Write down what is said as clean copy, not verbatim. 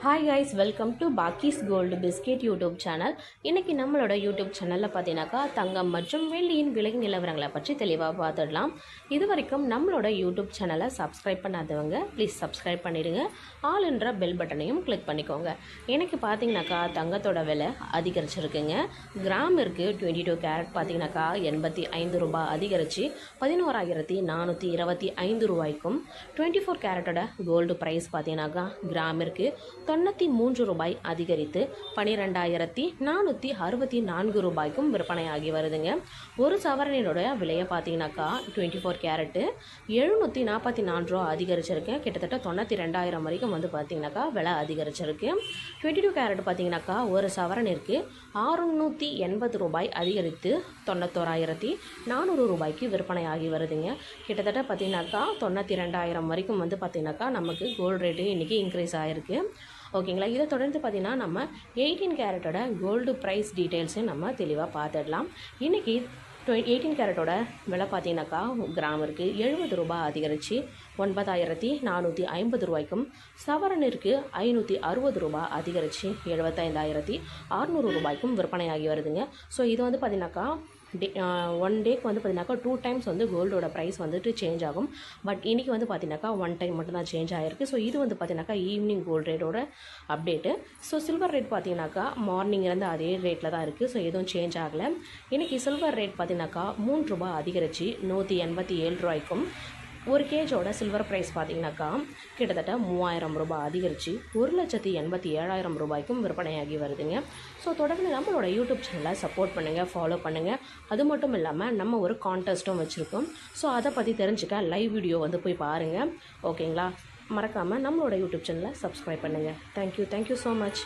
Hi guys, welcome to பாக்கிஸ் gold biscuit YouTube channel. இன்றைக்கி நம்மளோட யூடியூப் சேனலில் பார்த்தீங்கன்னாக்கா தங்கம் மற்றும் வெள்ளியின் விலை நிலவரங்களை பற்றி தெளிவாக பார்த்துடலாம். இது வரைக்கும் நம்மளோட யூடியூப் சேனலை சப்ஸ்கிரைப் பண்ணாதவங்க ப்ளீஸ் சப்ஸ்கிரைப் பண்ணிவிடுங்க. ஆல்ன்ற பெல் பட்டனையும் கிளிக் பண்ணிக்கோங்க. எனக்கு பார்த்தீங்கன்னாக்கா தங்கத்தோட விலை அதிகரிச்சிருக்குங்க. கிராமிற்கு 22 கேரட் பார்த்தீங்கன்னாக்கா 85 ரூபாய் அதிகரித்து 11,425 ரூபாய்க்கும், 24 கேரட்டோட கோல்டு ப்ரைஸ் பார்த்தீங்கன்னாக்கா கிராமிற்கு 93 ரூபாய் அதிகரித்து 12,464 ரூபாய்க்கும் விற்பனையாகி வருதுங்க. ஒரு சவரனினுடைய விலையை பார்த்தீங்கன்னாக்கா 24 கேரட்டு 744 ரூபா அதிகரிச்சிருக்கு. கிட்டத்தட்ட 92,000 வரைக்கும் வந்து பார்த்தீங்கன்னாக்கா விலை அதிகரிச்சிருக்கு. 22 கேரட் பார்த்தீங்கன்னாக்கா ஒரு சவரனிற்கு 680 ரூபாய் அதிகரித்து 91,400 ரூபாய்க்கு விற்பனையாகி வருதுங்க. கிட்டத்தட்ட பார்த்தீங்கன்னாக்கா 92,000 வரைக்கும் வந்து பார்த்தீங்கன்னாக்கா நமக்கு கோல்டு ரேட்டு இன்றைக்கி இன்க்ரீஸ் ஆகிருக்கு. ஓகேங்களா. இதை தொடர்ந்து பார்த்திங்கன்னா நம்ம 18 கேரட்டோட கோல்டு ப்ரைஸ் டீட்டெயில்ஸையும் நம்ம தெளிவாக பார்த்துடலாம். இன்றைக்கி 18 கேரட்டோட விலை பார்த்தீங்கன்னாக்கா கிராமிற்கு 70 ரூபாய் அதிகரித்து 9,450 ரூபாய்க்கும், சவரனிற்கு 560 ரூபாய் அதிகரித்து 75,600 ரூபாய்க்கும் விற்பனையாகி வருதுங்க. ஸோ இது வந்து பார்த்திங்கனாக்கா ஒன் டேக்கு வந்து பார்த்திங்கனாக்கா 2 டைம்ஸ் வந்து கோல்டோட ப்ரைஸ் வந்துட்டு சேஞ்ச் ஆகும். பட் இன்றைக்கி வந்து பார்த்திங்கனாக்கா 1 டைம் மட்டும்தான் சேஞ்ச் ஆகிருக்கு. ஸோ இது வந்து பார்த்திங்கனாக்கா ஈவினிங் கோல்டு ரேட்டோட அப்டேட்டு. ஸோ சில்வர் ரேட் பார்த்திங்கனாக்கா மார்னிங் இருந்து அதே ரேட்டில் தான் இருக்குது. ஸோ எதுவும் சேஞ்ச் ஆகலை. இன்றைக்கி சில்வர் ரேட் பார்த்திங்கனாக்கா 3 ரூபாய் அதிகரித்து 187 ரூபாய்க்கும், ஒரு கேஜோட சில்வர் ப்ரைஸ் பார்த்திங்கனாக்கா கிட்டத்தட்ட 3000 ரூபாய் அதிகரித்து 1,87,000 ரூபாய்க்கும் விற்பனையாகி வருதுங்க. ஸோ தொடர்ந்து நம்மளோட யூடியூப் சேனலை சப்போர்ட் பண்ணுங்கள், ஃபாலோ பண்ணுங்கள். அது மட்டும் இல்லாமல் நம்ம ஒரு கான்டெஸ்ட்டும் வச்சுருக்கோம். ஸோ அதை பற்றி தெரிஞ்சுக்க லைவ் வீடியோ வந்து போய் பாருங்கள். ஓகேங்களா. மறக்காமல் நம்மளோட யூடியூப் சேனலை சப்ஸ்கிரைப் பண்ணுங்கள். Thank you so much.